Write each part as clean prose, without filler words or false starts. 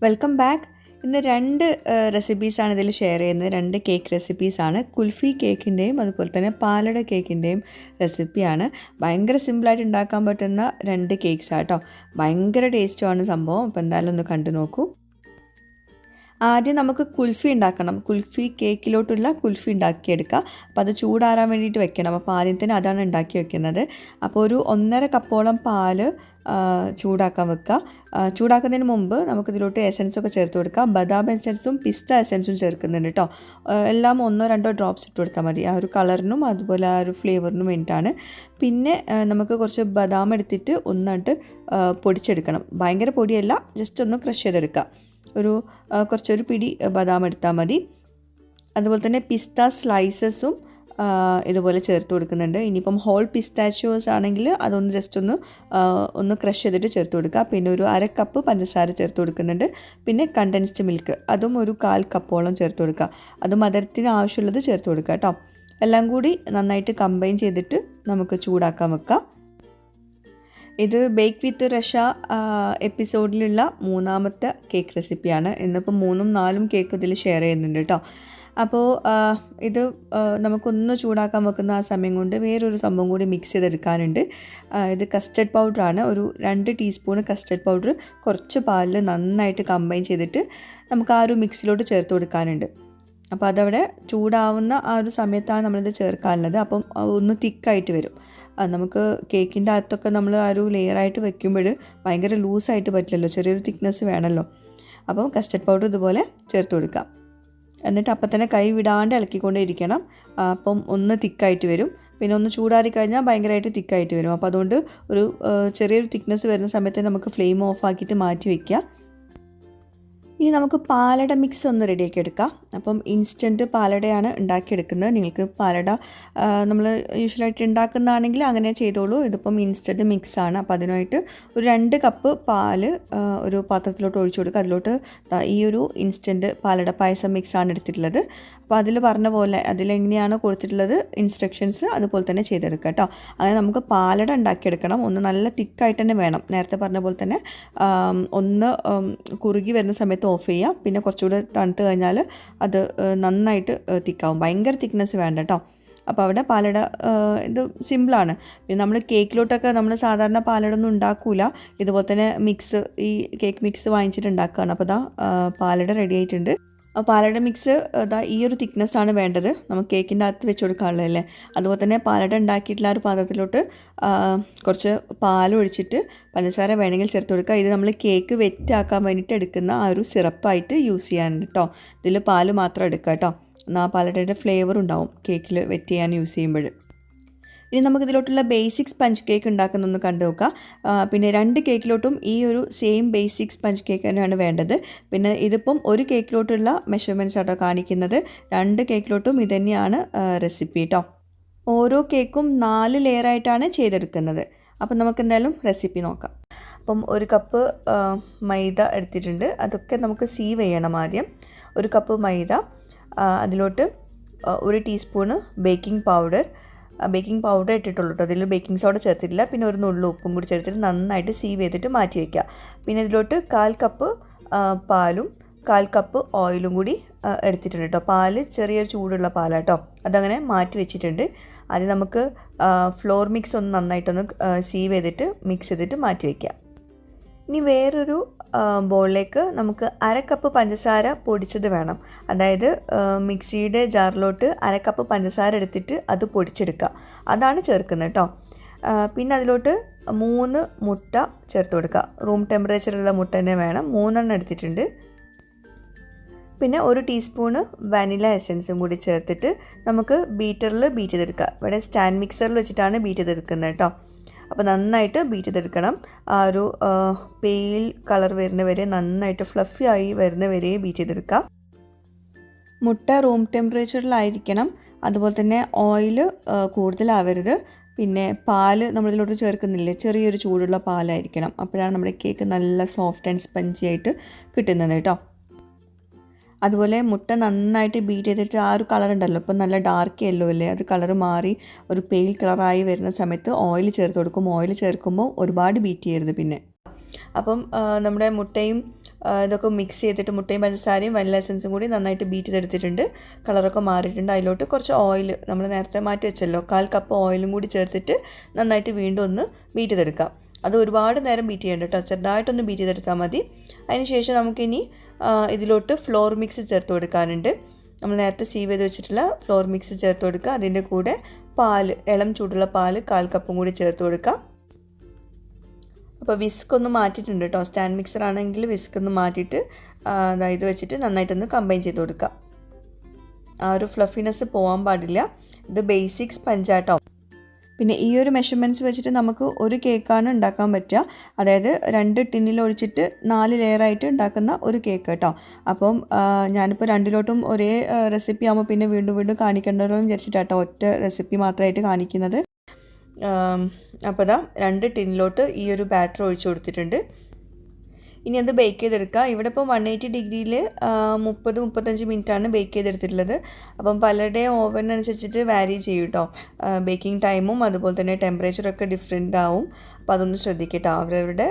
Welcome back. ഇന്ന് രണ്ട് റെസിപ്പീസാണ് ഇതിൽ ഷെയർ ചെയ്യുന്നത്. രണ്ട് കേക്ക് റെസിപ്പീസാണ്. കുൽഫി കേക്കിൻ്റെയും അതുപോലെ തന്നെ പാലട കേക്കിൻ്റെയും റെസിപ്പിയാണ്. ഭയങ്കര സിമ്പിളായിട്ട് ഉണ്ടാക്കാൻ പറ്റുന്ന രണ്ട് കേക്ക്സാണ് കേട്ടോ. ഭയങ്കര ടേസ്റ്റുമാണ് സംഭവം. അപ്പോൾ എന്തായാലും ഒന്ന് കണ്ടു നോക്കൂ. ആദ്യം നമുക്ക് കുൽഫി ഉണ്ടാക്കണം. കുൽഫി കേക്കിലോട്ടുള്ള കുൽഫി ഉണ്ടാക്കിയെടുക്കുക. അപ്പോൾ അത് ചൂടാറാൻ വേണ്ടിയിട്ട് വെക്കണം. അപ്പോൾ ആദ്യം തന്നെ അതാണ് ഉണ്ടാക്കി വെക്കുന്നത്. അപ്പോൾ ഒരു 1.5 കപ്പോളം പാല് ചൂടാക്കാൻ വെക്കുക. ചൂടാക്കുന്നതിന് മുമ്പ് നമുക്കിതിലോട്ട് എസൻസൊക്കെ ചേർത്ത് കൊടുക്കുക. ബദാം എസൻസും പിസ്ത എസൻസും ചേർക്കുന്നുണ്ട് കേട്ടോ. എല്ലാം 1-2 ഡ്രോപ്സ് ഇട്ട് കൊടുത്താൽ മതി. ആ ഒരു കളറിനും അതുപോലെ ആ ഒരു ഫ്ലേവറിനും വേണ്ടിയിട്ടാണ്. പിന്നെ നമുക്ക് കുറച്ച് ബദാം എടുത്തിട്ട് ഒന്നായിട്ട് പൊടിച്ചെടുക്കണം. ഭയങ്കര പൊടിയല്ല, ജസ്റ്റ് ഒന്ന് ക്രഷ് ചെയ്തെടുക്കുക. കുറച്ചൊരു പിടി ബദാം എടുത്താൽ മതി. അതുപോലെ തന്നെ പിസ്ത സ്ലൈസസും ഇതുപോലെ ചേർത്ത് കൊടുക്കുന്നുണ്ട്. ഇനിയിപ്പം ഹോൾ പിസ്താച്ചിയോസ് ആണെങ്കിൽ അതൊന്ന് ജസ്റ്റ് ഒന്ന് ക്രഷ് ചെയ്തിട്ട് ചേർത്ത് കൊടുക്കുക. പിന്നെ ഒരു 1/2 കപ്പ് പഞ്ചസാര ചേർത്ത് കൊടുക്കുന്നുണ്ട്. പിന്നെ കണ്ടൻസ്ഡ് മിൽക്ക് അതും ഒരു 1/4 കപ്പോളം ചേർത്ത് കൊടുക്കുക. അത് മധുരത്തിന് ആവശ്യമുള്ളത് ചേർത്ത് കൊടുക്കുക കേട്ടോ. എല്ലാം കൂടി നന്നായിട്ട് കമ്പൈൻ ചെയ്തിട്ട് നമുക്ക് ചൂടാക്കാൻ വെക്കാം. ഇത് ബേക്ക് വിത്ത് റഷ എപ്പിസോഡിലുള്ള 3ാമത്തെ കേക്ക് റെസിപ്പിയാണ്. ഇന്നിപ്പോൾ 3ഉം 4ഉം കേക്ക് ഇതിൽ ഷെയർ ചെയ്യുന്നുണ്ട് കേട്ടോ. അപ്പോൾ ഇത് നമുക്കൊന്ന് ചൂടാക്കാൻ വെക്കുന്ന ആ സമയം കൊണ്ട് വേറൊരു സംഭവം കൂടി മിക്സ് ചെയ്തെടുക്കാനുണ്ട്. ഇത് കസ്റ്റർഡ് പൗഡറാണ്. ഒരു 2 ടീസ്പൂൺ കസ്റ്റർഡ് പൗഡർ കുറച്ച് പാലിൽ നന്നായിട്ട് കമ്പൈൻ ചെയ്തിട്ട് നമുക്ക് ആ ഒരു മിക്സിലോട്ട് ചേർത്ത് കൊടുക്കാനുണ്ട്. അപ്പോൾ അതവിടെ ചൂടാവുന്ന ആ ഒരു സമയത്താണ് നമ്മളിത് ചേർക്കാനുള്ളത്. അപ്പം ഒന്ന് തിക്കായിട്ട് വരും. നമുക്ക് കേക്കിൻ്റെ അകത്തൊക്കെ നമ്മൾ ആ ഒരു ലെയറായിട്ട് വെക്കുമ്പോൾ ഭയങ്കര ലൂസായിട്ട് പറ്റില്ലല്ലോ, ചെറിയൊരു തിക്നെസ് വേണമല്ലോ. അപ്പം കസ്റ്റർഡ് പൗഡർ ഇതുപോലെ ചേർത്ത് കൊടുക്കാം. എന്നിട്ട് അപ്പം തന്നെ കൈ വിടാണ്ട് ഇളക്കിക്കൊണ്ടേ ഇരിക്കണം. അപ്പം ഒന്ന് തിക്കായിട്ട് വരും. പിന്നെ ഒന്ന് ചൂടാറി കഴിഞ്ഞാൽ ഭയങ്കരമായിട്ട് തിക്കായിട്ട് വരും. അപ്പോൾ അതുകൊണ്ട് ഒരു ചെറിയൊരു തിക്നെസ് വരുന്ന സമയത്ത് നമുക്ക് ഫ്ലെയിം ഓഫ് ആക്കിയിട്ട് മാറ്റി വയ്ക്കുക. ഇനി നമുക്ക് പാലട മിക്സ് ഒന്ന് റെഡിയാക്കി എടുക്കാം. അപ്പം ഇൻസ്റ്റൻറ്റ് പാലടയാണ് ഉണ്ടാക്കിയെടുക്കുന്നത്. നിങ്ങൾക്ക് പാലട നമ്മൾ യൂഷ്വലായിട്ട് ഉണ്ടാക്കുന്നതാണെങ്കിൽ അങ്ങനെ ചെയ്തോളൂ. ഇതിപ്പം ഇൻസ്റ്റൻറ്റ് മിക്സാണ്. അപ്പോൾ അതിനായിട്ട് ഒരു 2 കപ്പ് പാല് ഒരു പാത്രത്തിലോട്ട് ഒഴിച്ചു കൊടുക്കുക. അതിലോട്ട് ഈ ഒരു ഇൻസ്റ്റൻറ്റ് പാലട പായസം മിക്സാണ് എടുത്തിട്ടുള്ളത്. അപ്പോൾ അതിൽ പറഞ്ഞ പോലെ അതിലെങ്ങനെയാണ് കൊടുത്തിട്ടുള്ളത് ഇൻസ്ട്രക്ഷൻസ് അതുപോലെ തന്നെ ചെയ്തെടുക്കുക കേട്ടോ. അങ്ങനെ നമുക്ക് പാലട ഉണ്ടാക്കിയെടുക്കണം. ഒന്ന് നല്ല തിക്കായിട്ട് തന്നെ വേണം. നേരത്തെ പറഞ്ഞ പോലെ തന്നെ ഒന്ന് കുറുകി വരുന്ന സമയത്ത് ഓഫ് ചെയ്യുക. പിന്നെ കുറച്ചുകൂടെ തണുത്ത് കഴിഞ്ഞാൽ അത് നന്നായിട്ട് തിക്കാവും. ഭയങ്കര തിക്നെസ് വേണ്ട കേട്ടോ. അപ്പോൾ അവിടെ പാലട ഇത് സിമ്പിളാണ്. പിന്നെ നമ്മൾ കേക്കിലോട്ടൊക്കെ നമ്മൾ സാധാരണ പാലട ഒന്നും ഉണ്ടാക്കില്ല. ഇതുപോലെ തന്നെ മിക്സ് ഈ കേക്ക് മിക്സ് വാങ്ങിച്ചിട്ട് ഉണ്ടാക്കുകയാണ്. അപ്പോൾ ഇതാ പാലട റെഡി ആയിട്ടുണ്ട്. പാലട മിക്സ് ഇതാ ഈ ഒരു തിക്നെസ്സാണ് വേണ്ടത്. നമുക്ക് കേക്കിൻ്റെ അകത്ത് വെച്ച് കൊടുക്കാനുള്ളതല്ലേ. അതുപോലെ തന്നെ പാലട ഉണ്ടാക്കിയിട്ടുള്ള ആ ഒരു പാത്രത്തിലോട്ട് കുറച്ച് പാലൊഴിച്ചിട്ട് പഞ്ചസാര വേണമെങ്കിൽ ചേർത്ത് കൊടുക്കുക. ഇത് നമ്മൾ കേക്ക് വെറ്റാക്കാൻ വേണ്ടിയിട്ട് എടുക്കുന്ന ആ ഒരു സിറപ്പായിട്ട് യൂസ് ചെയ്യാനുണ്ട് കേട്ടോ. ഇതിൽ പാല് മാത്രം എടുക്കുക കേട്ടോ. എന്നാൽ ആ പാലടയുടെ ഫ്ലേവർ ഉണ്ടാവും കേക്കിൽ വെറ്റ് ചെയ്യാൻ യൂസ് ചെയ്യുമ്പോൾ. ഇനി നമുക്കിതിലോട്ടുള്ള ബേസിക് സ്പഞ്ച് കേക്ക് ഉണ്ടാക്കുന്നൊന്ന് കണ്ടു നോക്കാം. പിന്നെ 2 കേക്കിലോട്ടും ഈ ഒരു സെയിം ബേസിക് സ്പഞ്ച് കേക്ക് തന്നെയാണ് വേണ്ടത്. പിന്നെ ഇതിപ്പം ഒരു കേക്കിലോട്ടുള്ള മെഷർമെൻറ്റ്സ് ആട്ടോ കാണിക്കുന്നത്. 2 കേക്കിലോട്ടും ഇത് തന്നെയാണ് റെസിപ്പി കേട്ടോ. ഓരോ കേക്കും 4 ലെയറായിട്ടാണ് ചെയ്തെടുക്കുന്നത്. അപ്പം നമുക്ക് എന്തായാലും റെസിപ്പി നോക്കാം. അപ്പം 1 കപ്പ് മൈദ എടുത്തിട്ടുണ്ട്. അതൊക്കെ നമുക്ക് സീവ് ചെയ്യണം ആദ്യം. 1 കപ്പ് മൈദ, അതിലോട്ട് 1 ടീസ്പൂണ് ബേക്കിംഗ് പൗഡർ ഇട്ടിട്ടുള്ളൂ കേട്ടോ. അതിൽ ബേക്കിംഗ് സോഡ ചേർത്തിട്ടില്ല. പിന്നെ ഒരു നുള്ളു ഉപ്പും കൂടി ചേർത്തിട്ട് നന്നായിട്ട് സീവ് ചെയ്തിട്ട് മാറ്റി വയ്ക്കുക. പിന്നെ ഇതിലോട്ട് 1/4 കപ്പ് പാലും 1/4 കപ്പ് ഓയിലും കൂടി എടുത്തിട്ടുണ്ട് കേട്ടോ. പാല് ചെറിയൊരു ചൂടുള്ള പാലാട്ടോ. അതങ്ങനെ മാറ്റി വെച്ചിട്ടുണ്ട്. അത് നമുക്ക് ഫ്ലോർ മിക്സ് ഒന്ന് നന്നായിട്ടൊന്ന് സീവ് ചെയ്തിട്ട് മിക്സ് ചെയ്തിട്ട് മാറ്റി വയ്ക്കുക. ഇനി വേറൊരു ബോളിലേക്ക് നമുക്ക് 1/2 കപ്പ് പഞ്ചസാര പൊടിച്ചത് വേണം. അതായത് മിക്സിയുടെ ജാറിലോട്ട് 1/2 കപ്പ് പഞ്ചസാര എടുത്തിട്ട് അത് പൊടിച്ചെടുക്കുക. അതാണ് ചേർക്കുന്നത് കേട്ടോ. പിന്നെ അതിലോട്ട് 3 മുട്ട ചേർത്ത് കൊടുക്കുക. റൂം ടെമ്പറേച്ചറുള്ള മുട്ട തന്നെ വേണം. 3 എണ്ണം എടുത്തിട്ടുണ്ട്. പിന്നെ 1 ടീസ്പൂണ് വാനില എസൻസും കൂടി ചേർത്തിട്ട് നമുക്ക് ബീറ്ററിൽ ബീറ്റ് ചെയ്തെടുക്കുക. ഇവിടെ സ്റ്റാൻഡ് മിക്സറിൽ വെച്ചിട്ടാണ് ബീറ്റ് ചെയ്തെടുക്കുന്നത് കേട്ടോ. അപ്പോൾ നന്നായിട്ട് ബീറ്റ് ചെയ്തെടുക്കണം. ആ ഒരു പെയിൽ കളർ വരുന്ന വരെ നന്നായിട്ട് ഫ്ലഫി ആയി വരുന്ന വരെ ബീറ്റ് ചെയ്തെടുക്കുക. മുട്ട റൂം ടെമ്പറേച്ചറിലായിരിക്കണം. അതുപോലെ തന്നെ ഓയിൽ കൂടുതലാവരുത്. പിന്നെ പാല് നമ്മളിതിലോട്ട് ചേർക്കുന്നില്ലേ, ചെറിയൊരു ചൂടുള്ള പാലായിരിക്കണം. അപ്പോഴാണ് നമ്മുടെ കേക്ക് നല്ല സോഫ്റ്റ് ആൻഡ് സ്പഞ്ചി ആയിട്ട് കിട്ടുന്നത് കേട്ടോ. അതുപോലെ മുട്ട നന്നായിട്ട് ബീറ്റ് ചെയ്തിട്ട് ആ ഒരു കളർ ഉണ്ടല്ലോ, ഇപ്പോൾ നല്ല ഡാർക്ക് യെല്ലോ അല്ലേ, അത് കളർ മാറി ഒരു പെയിൽ കളറായി വരുന്ന സമയത്ത് ഓയിൽ ചേർത്ത് കൊടുക്കും. ഓയിൽ ചേർക്കുമ്പോൾ ഒരുപാട് ബീറ്റ് ചെയ്യരുത് പിന്നെ. അപ്പം നമ്മുടെ മുട്ടയും ഇതൊക്കെ മിക്സ് ചെയ്തിട്ട് മുട്ടയും പഞ്ചസാരയും വനില എസൻസും കൂടി നന്നായിട്ട് ബീറ്റ് ചെയ്തെടുത്തിട്ടുണ്ട്. കളറൊക്കെ മാറിയിട്ടുണ്ട്. അതിലോട്ട് കുറച്ച് ഓയിൽ നമ്മൾ നേരത്തെ മാറ്റി വെച്ചല്ലോ, 1/4 കപ്പ് ഓയിലും കൂടി ചേർത്തിട്ട് നന്നായിട്ട് വീണ്ടും ഒന്ന് ബീറ്റ് ചെയ്തെടുക്കാം. അത് ഒരുപാട് നേരം ബീറ്റ് ചെയ്യേണ്ട കേട്ടോ, ചെറുതായിട്ടൊന്ന് ബീറ്റ് ചെയ്തെടുത്താൽ മതി. അതിനുശേഷം നമുക്കിനി ഇതിലോട്ട് ഫ്ലോർ മിക്സ് ചേർത്ത് കൊടുക്കാനുണ്ട്. നമ്മൾ നേരത്തെ സീവ് ചെയ്ത് വെച്ചിട്ടുള്ള ഫ്ലോർ മിക്സ് ചേർത്ത് കൊടുക്കുക. അതിൻ്റെ കൂടെ പാല്, ഇളം ചൂടുള്ള പാല് 1/4 കപ്പും കൂടി ചേർത്ത് കൊടുക്കുക. അപ്പോൾ വിസ്ക് ഒന്ന് മാറ്റിയിട്ടുണ്ട് കേട്ടോ, സ്റ്റാൻഡ് മിക്സർ ആണെങ്കിൽ വിസ്ക് ഒന്ന് മാറ്റിയിട്ട് ഇത് വെച്ചിട്ട് നന്നായിട്ടൊന്ന് കമ്പൈൻ ചെയ്ത് കൊടുക്കുക. ആ ഒരു ഫ്ലഫിനെസ് പോകാൻ പാടില്ല. ഇത് ബേസിക് സ്പഞ്ചാട്ടോ. പിന്നെ ഈ ഒരു മെഷർമെൻറ്റ്സ് വെച്ചിട്ട് നമുക്ക് ഒരു കേക്കാണ് ഉണ്ടാക്കാൻ പറ്റുക. അതായത് 2 ടിന്നിൽ ഒഴിച്ചിട്ട് 4 ലെയറായിട്ട് ഉണ്ടാക്കുന്ന ഒരു കേക്ക് കേട്ടോ. അപ്പം ഞാനിപ്പോൾ രണ്ടിലോട്ടും ഒരേ റെസിപ്പി ആകുമ്പോൾ പിന്നെ വീണ്ടും വീണ്ടും കാണിക്കേണ്ടല്ലോ എന്ന് വിചാരിച്ചിട്ടാട്ടോ ഒറ്റ റെസിപ്പി മാത്രമായിട്ട് കാണിക്കുന്നത്. അപ്പോൾ ഇതാ 2 ടിന്നിലോട്ട് ഈ ഒരു ബാറ്റർ ഒഴിച്ചു കൊടുത്തിട്ടുണ്ട്. ഇനി അത് ബേക്ക് ചെയ്തെടുക്കുക. ഇവിടെ ഇപ്പോൾ 180 ഡിഗ്രിയിൽ 30-35 മിനിറ്റാണ് ബേക്ക് ചെയ്തെടുത്തിട്ടുള്ളത്. അപ്പം പലരുടെയും ഓവനനുസരിച്ചിട്ട് വാരി ചെയ്യും കേട്ടോ. ബേക്കിംഗ് ടൈമും അതുപോലെ തന്നെ ടെമ്പറേച്ചറൊക്കെ ഡിഫറെൻ്റ് ആവും. അപ്പോൾ അതൊന്ന് ശ്രദ്ധിക്കട്ടോ, അവരവരുടെ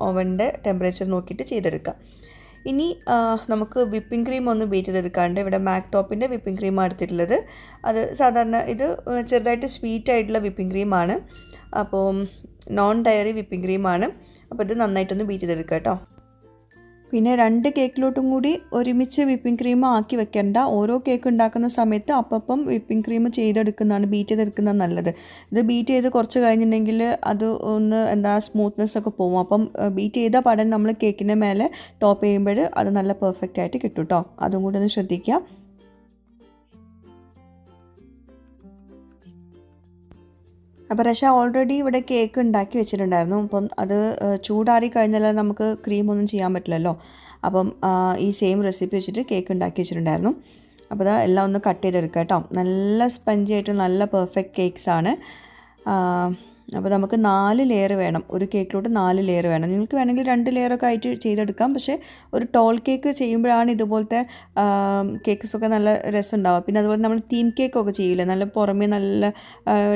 ഓവൻ്റെ ടെമ്പറേച്ചർ നോക്കിയിട്ട് ചെയ്തെടുക്കുക. ഇനി നമുക്ക് വിപ്പിംഗ് ക്രീം ഒന്ന് ബീറ്റ് ചെയ്തെടുക്കാണ്ട്. ഇവിടെ മാക് ടോപ്പിൻ്റെ വിപ്പിംഗ് ക്രീമാണ് എടുത്തിട്ടുള്ളത്. അത് സാധാരണ ഇത് ചെറുതായിട്ട് സ്വീറ്റ് ആയിട്ടുള്ള വിപ്പിംഗ് ക്രീമാണ്. അപ്പോൾ നോൺ ഡയറി വിപ്പിംഗ് ക്രീമാണ്. അപ്പോൾ ഇത് നന്നായിട്ടൊന്ന് ബീറ്റ് ചെയ്തെടുക്കുക കേട്ടോ. പിന്നെ 2 കേക്കിലോട്ടും കൂടി ഒരുമിച്ച് വിപ്പിംഗ് ക്രീം ആക്കി വെക്കേണ്ട. ഓരോ കേക്ക് ഉണ്ടാക്കുന്ന സമയത്ത് അപ്പം വിപ്പിംഗ് ക്രീം ചെയ്തെടുക്കുന്നതാണ്, ബീറ്റ് ചെയ്തെടുക്കുന്നതാണ് നല്ലത്. ഇത് ബീറ്റ് ചെയ്ത് കുറച്ച് കഴിഞ്ഞിട്ടുണ്ടെങ്കിൽ അത് ഒന്ന് സ്മൂത്ത്നെസ് ഒക്കെ പോകും. അപ്പം ബീറ്റ് ചെയ്ത പടം നമ്മൾ കേക്കിൻ്റെ മേലെ ടോപ്പ് ചെയ്യുമ്പോൾ അത് നല്ല പെർഫെക്റ്റ് ആയിട്ട് കിട്ടും കേട്ടോ. അതും കൂടി ഒന്ന് ശ്രദ്ധിക്കുക. അപ്പോൾ റഷ ഓൾറെഡി ഇവിടെ കേക്ക് ഉണ്ടാക്കി വെച്ചിട്ടുണ്ടായിരുന്നു. അപ്പം അത് ചൂടാറി കഴിഞ്ഞാൽ നമുക്ക് ക്രീമൊന്നും ചെയ്യാൻ പറ്റില്ലല്ലോ. അപ്പം ഈ സെയിം റെസിപ്പി വെച്ചിട്ട് കേക്ക് ഉണ്ടാക്കി വെച്ചിട്ടുണ്ടായിരുന്നു. അപ്പോൾ അത് എല്ലാം ഒന്ന് കട്ട് ചെയ്തെടുക്കുക കേട്ടോ. നല്ല സ്പഞ്ചി ആയിട്ട് നല്ല പെർഫെക്റ്റ് കേക്ക്സാണ്. അപ്പോൾ നമുക്ക് 4 ലെയർ വേണം. ഒരു കേക്കിലോട്ട് 4 ലെയർ വേണം. നിങ്ങൾക്ക് വേണമെങ്കിൽ 2 ലെയറൊക്കെ ആയിട്ട് ചെയ്തെടുക്കാം. പക്ഷേ ഒരു ടോൾ കേക്ക് ചെയ്യുമ്പോഴാണ് ഇതുപോലത്തെ കേക്ക്സൊക്കെ നല്ല രസമുണ്ടാവുക. പിന്നെ അതുപോലെ നമ്മൾ തീം കേക്കൊക്കെ ചെയ്യില്ലേ, നല്ല പുറമേ നല്ല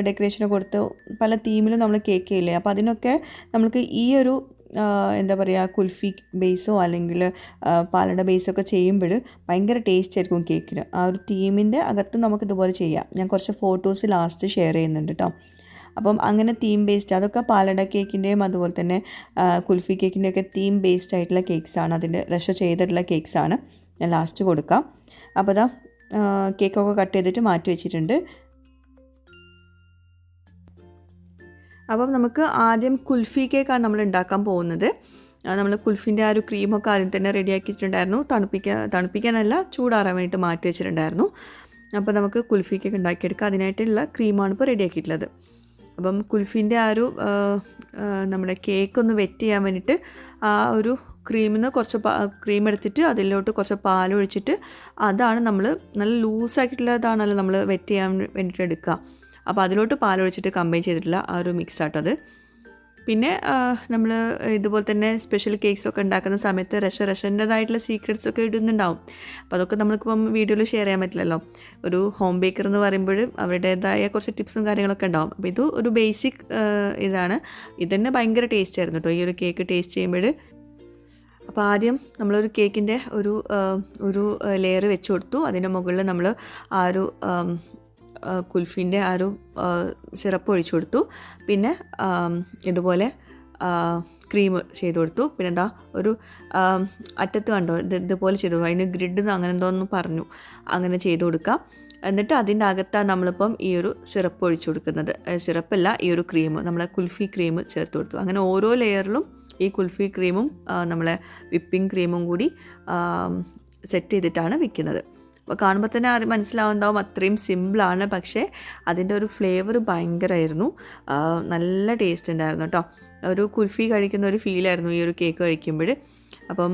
ഡെക്കറേഷനൊക്കെ കൊടുത്ത് പല തീമിലും നമ്മൾ കേക്ക് ചെയ്യില്ലേ. അപ്പോൾ അതിനൊക്കെ നമുക്ക് ഈ ഒരു കുൽഫി ബേസോ അല്ലെങ്കിൽ പാലട ബേസൊക്കെ ചെയ്യുമ്പോൾ ഭയങ്കര ടേസ്റ്റ് ആയിരിക്കും കേക്കിന്. ആ ഒരു തീമിൻ്റെ അകത്ത് നമുക്കിതുപോലെ ചെയ്യാം. ഞാൻ കുറച്ച് ഫോട്ടോസ് ലാസ്റ്റ് ഷെയർ ചെയ്യുന്നുണ്ട് കേട്ടോ. അപ്പം അങ്ങനെ തീം ബേസ്ഡ്, അതൊക്കെ പാലട കേക്കിൻ്റെയും അതുപോലെ തന്നെ കുൽഫി കേക്കിൻ്റെയൊക്കെ തീം ബേസ്ഡ് ആയിട്ടുള്ള കേക്ക്സാണ്. അതിൻ്റെ റഷ ചെയ്തിട്ടുള്ള കേക്ക്സാണ്. ഞാൻ ലാസ്റ്റ് കൊടുക്കാം. അപ്പോൾ ഇതാ കേക്കൊക്കെ കട്ട് ചെയ്തിട്ട് മാറ്റി വെച്ചിട്ടുണ്ട്. അപ്പം നമുക്ക് ആദ്യം കുൽഫി കേക്കാണ് നമ്മൾ ഉണ്ടാക്കാൻ പോകുന്നത്. നമ്മൾ കുൽഫിൻ്റെ ആ ഒരു ക്രീമൊക്കെ ആദ്യം തന്നെ റെഡിയാക്കിയിട്ടുണ്ടായിരുന്നു. തണുപ്പിക്കാനല്ല, ചൂടാറാൻ വേണ്ടിയിട്ട് മാറ്റി വെച്ചിട്ടുണ്ടായിരുന്നു. അപ്പോൾ നമുക്ക് കുൽഫി കേക്ക് ഉണ്ടാക്കിയെടുക്കാം. അതിനായിട്ടുള്ള ക്രീമാണ് ഇപ്പോൾ റെഡിയാക്കിയിട്ടുള്ളത്. അപ്പം കുൽഫിൻ്റെ ആ ഒരു നമ്മുടെ കേക്കൊന്ന് വെറ്റ് ചെയ്യാൻ വേണ്ടിയിട്ട് ആ ഒരു ക്രീമിൽ നിന്ന് കുറച്ച് ക്രീം എടുത്തിട്ട് അതിലോട്ട് കുറച്ച് പാലൊഴിച്ചിട്ട് അതാണ് നമ്മൾ നല്ല ലൂസാക്കിയിട്ടുള്ളതാണല്ലോ നമ്മൾ വെറ്റ് ചെയ്യാൻ വേണ്ടിയിട്ട് എടുക്കുക. അപ്പോൾ അതിലോട്ട് പാലൊഴിച്ചിട്ട് കമ്പൈൻ ചെയ്തിട്ടുള്ള ആ ഒരു മിക്സ് ആട്ടോ അത്. പിന്നെ നമ്മൾ ഇതുപോലെ തന്നെ സ്പെഷ്യൽ കേക്ക്സൊക്കെ ഉണ്ടാക്കുന്ന സമയത്ത് റഷൻ്റെതായിട്ടുള്ള സീക്രറ്റ്സൊക്കെ ഇടുന്നുണ്ടാവും. അപ്പോൾ അതൊക്കെ നമുക്കിപ്പം വീഡിയോയിൽ ഷെയർ ചെയ്യാൻ പറ്റില്ലല്ലോ. ഒരു ഹോം ബേക്കർ എന്ന് പറയുമ്പോൾ അവരുടേതായ കുറച്ച് ടിപ്സും കാര്യങ്ങളൊക്കെ ഉണ്ടാവും. അപ്പോൾ ഇത് ഒരു ബേസിക് ഇതാണ്. ഇതന്നെ ഭയങ്കര ടേസ്റ്റ് ആയിരുന്നു കേട്ടോ ഈ ഒരു കേക്ക് ടേസ്റ്റ് ചെയ്യുമ്പോൾ. അപ്പോൾ ആദ്യം നമ്മളൊരു കേക്കിൻ്റെ ഒരു ലെയർ വെച്ച് കൊടുത്തു. അതിൻ്റെ മുകളിൽ നമ്മൾ ആ ഒരു കുൽഫിൻ്റെ ആ ഒരു സിറപ്പ് ഒഴിച്ചു കൊടുത്തു. പിന്നെ ഇതുപോലെ ക്രീം ചെയ്ത് കൊടുത്തു. പിന്നെ എന്താ ഒരു അറ്റത്ത് കണ്ടോ ഇതുപോലെ ചെയ്തു, അതിന് ഗ്രിഡ് അങ്ങനെ എന്തോന്ന് പറഞ്ഞു, അങ്ങനെ ചെയ്ത് കൊടുക്കാം. എന്നിട്ട് അതിൻ്റെ അകത്താണ് നമ്മളിപ്പം ഈ ഒരു സിറപ്പ് ഒഴിച്ചു കൊടുക്കുന്നത്. സിറപ്പല്ല, ഈ ഒരു ക്രീം, നമ്മളെ കുൽഫി ക്രീം ചേർത്ത് കൊടുത്തു. അങ്ങനെ ഓരോ ലെയറിലും ഈ കുൽഫി ക്രീമും നമ്മളെ വിപ്പിംഗ് ക്രീമും കൂടി സെറ്റ് ചെയ്തിട്ടാണ് വിൽക്കുന്നത്. അപ്പോൾ കാണുമ്പോൾ തന്നെ മനസ്സിലാവുന്നതാവും അത്രയും സിമ്പിളാണ്. പക്ഷേ അതിൻ്റെ ഒരു ഫ്ലേവർ ഭയങ്കരമായിരുന്നു. നല്ല ടേസ്റ്റ് ഉണ്ടായിരുന്നു കേട്ടോ. ഒരു കുൽഫി കഴിക്കുന്ന ഒരു ഫീലായിരുന്നു ഈ ഒരു കേക്ക് കഴിക്കുമ്പോൾ. അപ്പം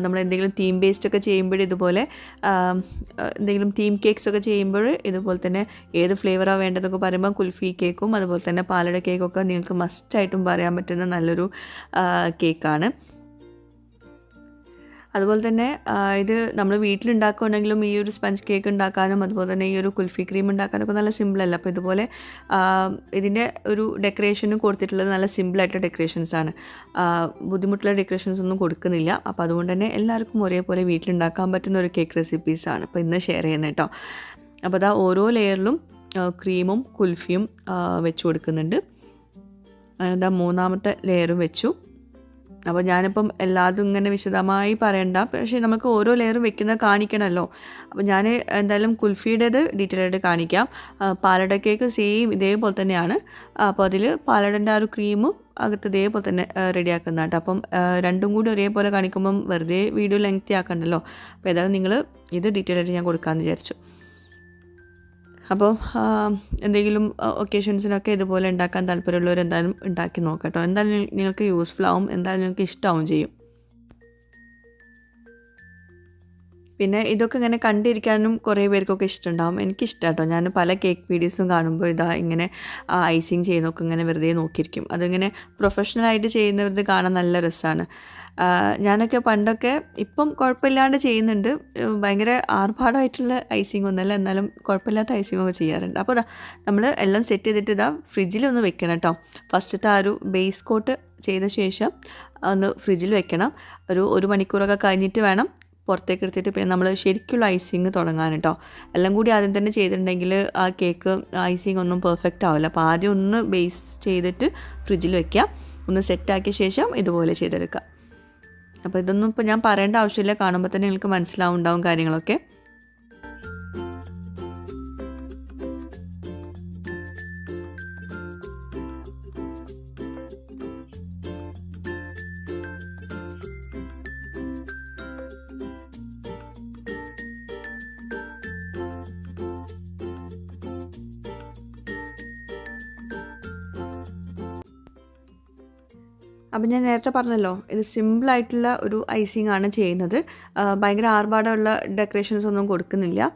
നമ്മൾ എന്തെങ്കിലും തീം ബേസ്ഡൊക്കെ ചെയ്യുമ്പോൾ ഇതുപോലെ എന്തെങ്കിലും തീം കേക്ക്സൊക്കെ ചെയ്യുമ്പോൾ ഇതുപോലെ തന്നെ ഏത് ഫ്ലേവറാണ് വേണ്ടതെന്നൊക്കെ പറയുമ്പോൾ കുൽഫി കേക്കും അതുപോലെ തന്നെ പാലട കേക്കൊക്കെ നിങ്ങൾക്ക് മസ്റ്റായിട്ടും പറയാൻ പറ്റുന്ന നല്ലൊരു കേക്കാണ്. അതുപോലെ തന്നെ ഇത് നമ്മൾ വീട്ടിലുണ്ടാക്കുകയാണെങ്കിലും ഈ ഒരു സ്പഞ്ച് കേക്ക് ഉണ്ടാക്കാനും അതുപോലെ തന്നെ ഈ ഒരു കുൽഫി ക്രീം ഉണ്ടാക്കാനൊക്കെ നല്ല സിമ്പിളല്ല. അപ്പോൾ ഇതുപോലെ ഇതിൻ്റെ ഒരു ഡെക്കറേഷനും കൊടുത്തിട്ടുള്ളത് നല്ല സിമ്പിളായിട്ടുള്ള ഡെക്കറേഷൻസാണ്. ബുദ്ധിമുട്ടുള്ള ഡെക്കറേഷൻസ് ഒന്നും കൊടുക്കുന്നില്ല. അപ്പോൾ അതുകൊണ്ട് തന്നെ എല്ലാവർക്കും ഒരേപോലെ വീട്ടിലുണ്ടാക്കാൻ പറ്റുന്ന ഒരു കേക്ക് റെസിപ്പീസാണ് ഇപ്പോൾ ഇന്ന് ഷെയർ ചെയ്യുന്നത് കേട്ടോ. അപ്പോൾ അതാ ഓരോ ലെയറിലും ക്രീമും കുൽഫിയും വെച്ച് കൊടുക്കുന്നുണ്ട്. അതിനെന്താ മൂന്നാമത്തെ ലെയറും വെച്ചു. അപ്പോൾ ഞാനിപ്പം എല്ലാതും ഇങ്ങനെ വിശദമായി പറയണ്ട, പക്ഷേ നമുക്ക് ഓരോ ലെയറും വെക്കുന്നത് കാണിക്കണമല്ലോ. അപ്പോൾ ഞാൻ എന്തായാലും കുൽഫിയുടേത് ഡീറ്റെയിൽ ആയിട്ട് കാണിക്കാം. പാലട കേക്ക് സെയിം ഇതേപോലെ തന്നെയാണ്. അപ്പോൾ അതിൽ പാലടൻ്റെ ആ ഒരു ക്രീമും അകത്ത് ഇതേപോലെ തന്നെ റെഡിയാക്കുന്ന കേട്ടോ. അപ്പം രണ്ടും കൂടി ഒരേപോലെ കാണിക്കുമ്പം വെറുതെ വീഡിയോ ലെങ്തി ആക്കണ്ടല്ലോ. അപ്പോൾ ഏതായാലും നിങ്ങൾ ഇത് ഡീറ്റെയിൽ ആയിട്ട് ഞാൻ കൊടുക്കാമെന്ന് വിചാരിച്ചു. അപ്പോൾ എന്തെങ്കിലും ഒക്കേഷൻസിനൊക്കെ ഇതുപോലെ ഉണ്ടാക്കാൻ താല്പര്യമുള്ളവർ എന്തായാലും ഉണ്ടാക്കി നോക്കാം കേട്ടോ. എന്തായാലും നിങ്ങൾക്ക് യൂസ്ഫുൾ ആവും, എന്തായാലും നിങ്ങൾക്ക് ഇഷ്ടമാവും ചെയ്യും. പിന്നെ ഇതൊക്കെ ഇങ്ങനെ കണ്ടിരിക്കാനും കുറേ പേർക്കൊക്കെ ഇഷ്ടമുണ്ടാവും. എനിക്കിഷ്ടം കേട്ടോ. ഞാൻ പല കേക്ക് വീഡിയോസും കാണുമ്പോൾ ഇതാ ഇങ്ങനെ ഐസിങ് ചെയ്യുന്നതൊക്കെ ഇങ്ങനെ വെറുതെ നോക്കിയിരിക്കും. അതിങ്ങനെ പ്രൊഫഷണലായിട്ട് ചെയ്യുന്നവർക്ക് കാണാൻ നല്ല രസമാണ്. ഞാനൊക്കെ പണ്ടൊക്കെ ഇപ്പം കുഴപ്പമില്ലാണ്ട് ചെയ്യുന്നുണ്ട്. ഭയങ്കര ആർഭാടമായിട്ടുള്ള ഐസിങ് ഒന്നുമല്ല, എന്നാലും കുഴപ്പമില്ലാത്ത ഐസിങ്ങൊക്കെ ചെയ്യാറുണ്ട്. അപ്പോൾ നമ്മൾ എല്ലാം സെറ്റ് ചെയ്തിട്ട് ഇതാ ഫ്രിഡ്ജിലൊന്ന് വെക്കണം കേട്ടോ. ഫസ്റ്റത്തെ ആ ഒരു ബേസ് കോട്ട് ചെയ്ത ശേഷം ഒന്ന് ഫ്രിഡ്ജിൽ വെക്കണം. ഒരു മണിക്കൂറൊക്കെ കഴിഞ്ഞിട്ട് വേണം പുറത്തേക്ക് എടുത്തിട്ട് പിന്നെ നമ്മൾ ശരിക്കുള്ള ഐസിങ് തുടങ്ങാൻ കേട്ടോ. എല്ലാം കൂടി ആദ്യം തന്നെ ചെയ്തിട്ടുണ്ടെങ്കിൽ ആ കേക്ക് ഐസിങ് ഒന്നും പെർഫെക്റ്റ് ആവില്ല. അപ്പോൾ ആദ്യം ഒന്ന് ബേസ് ചെയ്തിട്ട് ഫ്രിഡ്ജിൽ വെക്കുക, ഒന്ന് സെറ്റാക്കിയ ശേഷം ഇതുപോലെ ചെയ്തെടുക്കുക. അപ്പോൾ ഇതൊന്നും ഇപ്പോൾ ഞാൻ പറയേണ്ട ആവശ്യമില്ല, കാണുമ്പോൾ തന്നെ നിങ്ങൾക്ക് മനസ്സിലാവുണ്ടാവും കാര്യങ്ങളൊക്കെ. അപ്പം ഞാൻ നേരത്തെ പറഞ്ഞല്ലോ, ഇത് സിമ്പിളായിട്ടുള്ള ഒരു ഐസിങ് ആണ് ചെയ്യുന്നത്. ഭയങ്കര ആർഭാടമുള്ള ഡെക്കറേഷൻസ് ഒന്നും കൊടുക്കുന്നില്ല.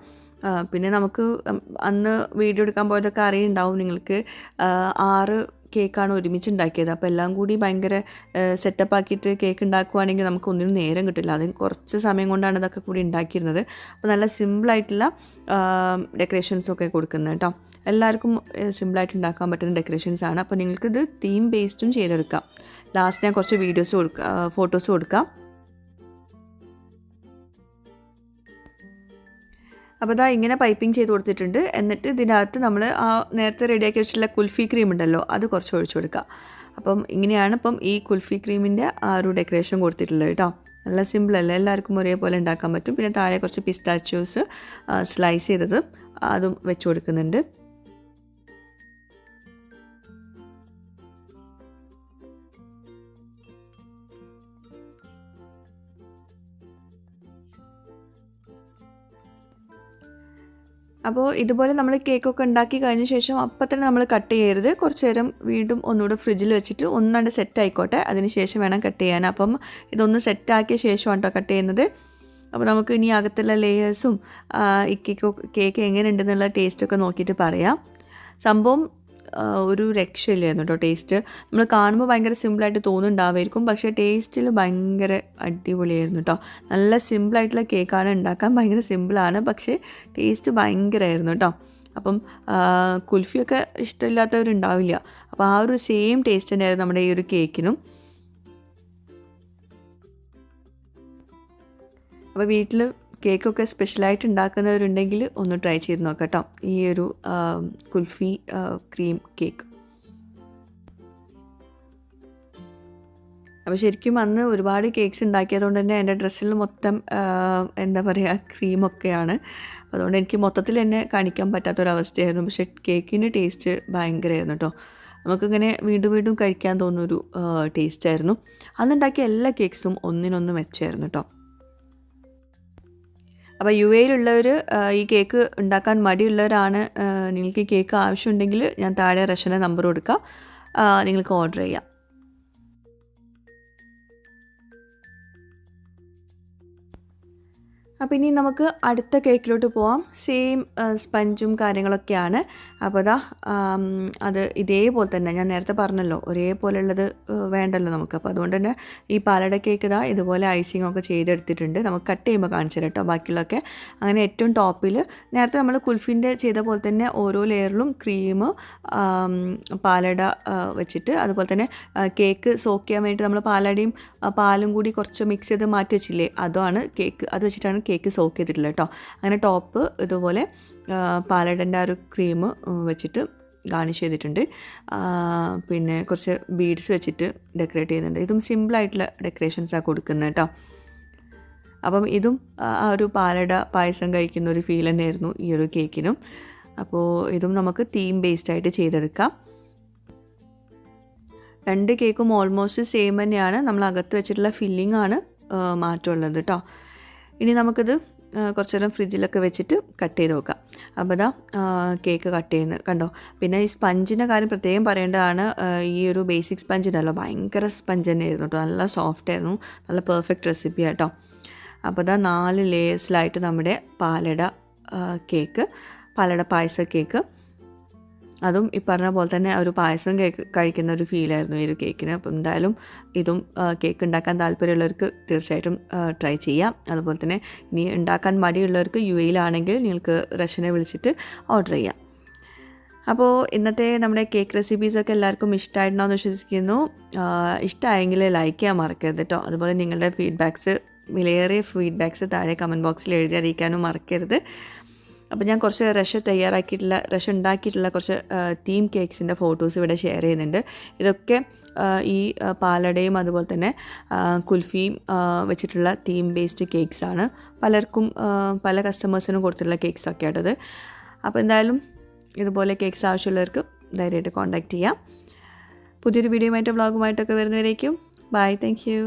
പിന്നെ നമുക്ക് അന്ന് വീഡിയോ എടുക്കാൻ പോയതൊക്കെ അറിയുണ്ടാവും നിങ്ങൾക്ക്. 6 കേക്കാണ് ഒരുമിച്ച് ഉണ്ടാക്കിയത്. അപ്പോൾ എല്ലാം കൂടി ഭയങ്കര സെറ്റപ്പ് ആക്കിയിട്ട് കേക്ക് ഉണ്ടാക്കുവാണെങ്കിൽ നമുക്ക് ഒന്നിനും നേരം കിട്ടില്ല. അതിന് കുറച്ച് സമയം കൊണ്ടാണ് ഇതൊക്കെ കൂടി ഉണ്ടാക്കിയിരുന്നത്. അപ്പോൾ നല്ല സിമ്പിളായിട്ടുള്ള ഡെക്കറേഷൻസൊക്കെ കൊടുക്കുന്നത് കേട്ടോ. എല്ലാവർക്കും സിമ്പിളായിട്ട് ഉണ്ടാക്കാൻ പറ്റുന്ന ഡെക്കറേഷൻസാണ്. അപ്പോൾ നിങ്ങൾക്കിത് തീം ബേസ്ഡും ചെയ്തെടുക്കാം. ലാസ്റ്റ് ഞാൻ കുറച്ച് ഫോട്ടോസ് കൊടുക്കാം. അപ്പോൾ ഇതാ ഇങ്ങനെ പൈപ്പിംഗ് ചെയ്ത് കൊടുത്തിട്ടുണ്ട്. എന്നിട്ട് ഇതിനകത്ത് നമ്മൾ ആ നേരത്തെ റെഡിയാക്കി വെച്ചിട്ടുള്ള കുൽഫി ക്രീം ഉണ്ടല്ലോ, അത് കുറച്ച് ഒഴിച്ചു കൊടുക്കുക. അപ്പം ഇങ്ങനെയാണ് ഇപ്പം ഈ കുൽഫി ക്രീമിൻ്റെ ആ ഒരു ഡെക്കറേഷൻ കൊടുത്തിട്ടുള്ളത് കേട്ടോ. നല്ല സിമ്പിളല്ല, എല്ലാവർക്കും ഒരേപോലെ ഉണ്ടാക്കാൻ പറ്റും. പിന്നെ താഴെ കുറച്ച് പിസ്താച്ചിയോസ് സ്ലൈസ് ചെയ്തത് അതും വെച്ച് കൊടുക്കുന്നുണ്ട്. അപ്പോൾ ഇതുപോലെ നമ്മൾ കേക്കൊക്കെ ഉണ്ടാക്കി കഴിഞ്ഞ ശേഷം അപ്പം തന്നെ നമ്മൾ കട്ട് ചെയ്യരുത്. കുറച്ച് നേരം വീണ്ടും ഒന്നുകൂടെ ഫ്രിഡ്ജിൽ വെച്ചിട്ട് ഒന്നാണ്ട് സെറ്റ് ആയിക്കോട്ടെ, അതിന് ശേഷം വേണം കട്ട് ചെയ്യാൻ. അപ്പം ഇതൊന്ന് സെറ്റാക്കിയ ശേഷമാണ് കേട്ടോ കട്ട് ചെയ്യുന്നത്. അപ്പോൾ നമുക്ക് ഇനി അകത്തുള്ള ലേയേഴ്സും ഈ കേക്ക് എങ്ങനെ ഉണ്ടെന്നുള്ള ടേസ്റ്റൊക്കെ നോക്കിയിട്ട് പറയാം. സംഭവം ഒരു രക്ഷയില്ലായിരുന്നു കേട്ടോ. ടേസ്റ്റ് നമ്മൾ കാണുമ്പോൾ ഭയങ്കര സിമ്പിളായിട്ട് തോന്നുന്നുണ്ടാവുമായിരിക്കും, പക്ഷേ ടേസ്റ്റിൽ ഭയങ്കര അടിപൊളിയായിരുന്നു കേട്ടോ. നല്ല സിമ്പിളായിട്ടുള്ള കേക്കാണ്, ഉണ്ടാക്കാൻ ഭയങ്കര സിമ്പിളാണ്, പക്ഷേ ടേസ്റ്റ് ഭയങ്കരമായിരുന്നു കേട്ടോ. അപ്പം കുൽഫിയൊക്കെ ഇഷ്ടമില്ലാത്തവരുണ്ടാവില്ല. അപ്പോൾ ആ ഒരു സെയിം ടേസ്റ്റ് തന്നെയായിരുന്നു നമ്മുടെ ഈ ഒരു കേക്കിനും. അപ്പോൾ വീട്ടിൽ കേക്കൊക്കെ സ്പെഷ്യലായിട്ട് ഉണ്ടാക്കുന്നവരുണ്ടെങ്കിൽ ഒന്ന് ട്രൈ ചെയ്ത് നോക്കാം കേട്ടോ, ഈ ഒരു കുൽഫി ക്രീം കേക്ക്. അപ്പോൾ ശരിക്കും അന്ന് ഒരുപാട് കേക്ക്സ് ഉണ്ടാക്കിയതുകൊണ്ട് തന്നെ എൻ്റെ ഡ്രസ്സിൽ മൊത്തം എന്താ പറയുക ക്രീമൊക്കെയാണ്. അതുകൊണ്ട് എനിക്ക് മൊത്തത്തിൽ തന്നെ കാണിക്കാൻ പറ്റാത്തൊരവസ്ഥയായിരുന്നു. പക്ഷേ കേക്കിൻ്റെ ടേസ്റ്റ് ഭയങ്കരമായിരുന്നു കേട്ടോ. നമുക്കിങ്ങനെ വീണ്ടും വീണ്ടും കഴിക്കാൻ തോന്നുന്നൊരു ടേസ്റ്റായിരുന്നു. അന്നുണ്ടാക്കിയ എല്ലാ കേക്ക്സും ഒന്നിനൊന്ന് മെച്ചമായിരുന്നു കേട്ടോ. അപ്പോൾ യു എയിലുള്ളവർ ഈ കേക്ക് ഉണ്ടാക്കാൻ മടിയുള്ളവരാണ്, നിങ്ങൾക്ക് ഈ കേക്ക് ആവശ്യമുണ്ടെങ്കിൽ ഞാൻ താഴെ റഷൻ്റെ നമ്പർ കൊടുക്കാം, നിങ്ങൾക്ക് ഓർഡർ ചെയ്യാം. അപ്പോൾ ഇനി നമുക്ക് അടുത്ത കേക്കിലോട്ട് പോവാം. സെയിം സ്പഞ്ചും കാര്യങ്ങളൊക്കെയാണ്. അപ്പോൾ അതാ അത് ഇതേപോലെ തന്നെ ഞാൻ നേരത്തെ പറഞ്ഞല്ലോ ഒരേപോലെയുള്ളത് വേണ്ടല്ലോ നമുക്ക്. അപ്പോൾ അതുകൊണ്ട് തന്നെ ഈ പാലട കേക്ക് ഇതാ ഇതുപോലെ ഐസിങ് ഒക്കെ ചെയ്തെടുത്തിട്ടുണ്ട്. നമുക്ക് കട്ട് ചെയ്യുമ്പോൾ കാണിച്ചു തരാം കേട്ടോ ബാക്കിയുള്ളതൊക്കെ. അങ്ങനെ ഏറ്റവും ടോപ്പിൽ നേരത്തെ നമ്മൾ കുൽഫിൻ്റെ ചെയ്ത പോലെ തന്നെ ഓരോ ലെയറിലും ക്രീം പാലട വെച്ചിട്ട് അതുപോലെ തന്നെ കേക്ക് സോക്ക് ചെയ്യാൻ വേണ്ടിയിട്ട് നമ്മൾ പാലടയും പാലും കൂടി കുറച്ച് മിക്സ് ചെയ്ത് മാറ്റി വെച്ചില്ലേ, അതാണ് കേക്ക്. അത് വെച്ചിട്ടാണ് കേക്ക് സോക്ക് ചെയ്തിട്ടുള്ളത് കേട്ടോ. അങ്ങനെ ടോപ്പ് ഇതുപോലെ പാലടൻ്റെ ആ ഒരു ക്രീം വെച്ചിട്ട് ഗാർണിഷ് ചെയ്തിട്ടുണ്ട്. പിന്നെ കുറച്ച് ബീഡ്സ് വെച്ചിട്ട് ഡെക്കറേറ്റ് ചെയ്യുന്നുണ്ട്. ഇതും സിമ്പിളായിട്ടുള്ള ഡെക്കറേഷൻസാണ് കൊടുക്കുന്നത് കേട്ടോ. അപ്പം ഇതും ആ ഒരു പാലട പായസം കഴിക്കുന്ന ഒരു ഫീൽ തന്നെയായിരുന്നു ഈ ഒരു കേക്കിനും. അപ്പോൾ ഇതും നമുക്ക് തീം ബേസ്ഡ് ആയിട്ട് ചെയ്തെടുക്കാം. രണ്ട് കേക്കും ഓൾമോസ്റ്റ് സെയിം തന്നെയാണ്. നമ്മൾ അകത്ത് വെച്ചിട്ടുള്ള ഫില്ലിംഗ് ആണ് മാറ്റമുള്ളത് കേട്ടോ. ഇനി നമുക്കിത് കുറച്ച് നേരം ഫ്രിഡ്ജിലൊക്കെ വെച്ചിട്ട് കട്ട് ചെയ്ത് നോക്കാം. അപ്പോൾ ഇതാ കേക്ക് കട്ട് ചെയ്യുന്നത് കണ്ടോ. പിന്നെ ഈ സ്പഞ്ചിൻ്റെ കാര്യം പ്രത്യേകം പറയേണ്ടതാണ്. ഈ ഒരു ബേസിക് സ്പഞ്ച് ഉണ്ടല്ലോ ഭയങ്കര സ്പഞ്ച് തന്നെയായിരുന്നു കേട്ടോ. നല്ല സോഫ്റ്റ് ആയിരുന്നു, നല്ല പെർഫെക്റ്റ് റെസിപ്പി കേട്ടോ. അപ്പോൾ ഇതാ 4 ലേയേഴ്സിലായിട്ട് നമ്മുടെ പാലട കേക്ക്, പാലട പായസ കേക്ക്, അതും ഈ പറഞ്ഞ പോലെ തന്നെ ഒരു പായസം കേക്ക് കഴിക്കുന്ന ഒരു ഫീലായിരുന്നു ഈ ഒരു കേക്കിന്. അപ്പോൾ എന്തായാലും ഇതും കേക്ക് ഉണ്ടാക്കാൻ താല്പര്യമുള്ളവർക്ക് തീർച്ചയായിട്ടും ട്രൈ ചെയ്യാം. അതുപോലെ തന്നെ ഇനി ഉണ്ടാക്കാൻ മടിയുള്ളവർക്ക് UAE-യിലാണെങ്കിൽ നിങ്ങൾക്ക് റഷനെ വിളിച്ചിട്ട് ഓർഡർ ചെയ്യാം. അപ്പോൾ ഇന്നത്തെ നമ്മുടെ കേക്ക് റെസിപ്പീസൊക്കെ എല്ലാവർക്കും ഇഷ്ടമായിട്ടുണ്ടോ വിശ്വസിക്കുന്നു. ഇഷ്ടമായെങ്കിൽ ലൈക്ക് ചെയ്യാൻ മറക്കരുത് കേട്ടോ. അതുപോലെ നിങ്ങളുടെ വിലയേറിയ ഫീഡ്ബാക്ക്സ് താഴെ കമൻറ്റ് ബോക്സിൽ എഴുതി അറിയിക്കാനും മറക്കരുത്. അപ്പോൾ ഞാൻ കുറച്ച് റഷ് ഉണ്ടാക്കിയിട്ടുള്ള കുറച്ച് തീം കേക്ക്സിൻ്റെ ഫോട്ടോസ് ഇവിടെ ഷെയർ ചെയ്യുന്നുണ്ട്. ഇതൊക്കെ ഈ പാലടയും അതുപോലെ തന്നെ കുൽഫിയും വെച്ചിട്ടുള്ള തീം ബേസ്ഡ് കേക്ക്സാണ്. പലർക്കും പല കസ്റ്റമേഴ്സിനും കൊടുത്തിട്ടുള്ള കേക്ക്സൊക്കെ ആയിട്ടത്. അപ്പോൾ എന്തായാലും ഇതുപോലെ കേക്ക്സ് ആവശ്യമുള്ളവർക്ക് ധൈര്യമായിട്ട് കോൺടാക്റ്റ് ചെയ്യാം. പുതിയൊരു വീഡിയോയുമായിട്ട് വ്ളോഗുമായിട്ടൊക്കെ വരുന്നവരേക്കും ബൈ. Thank you.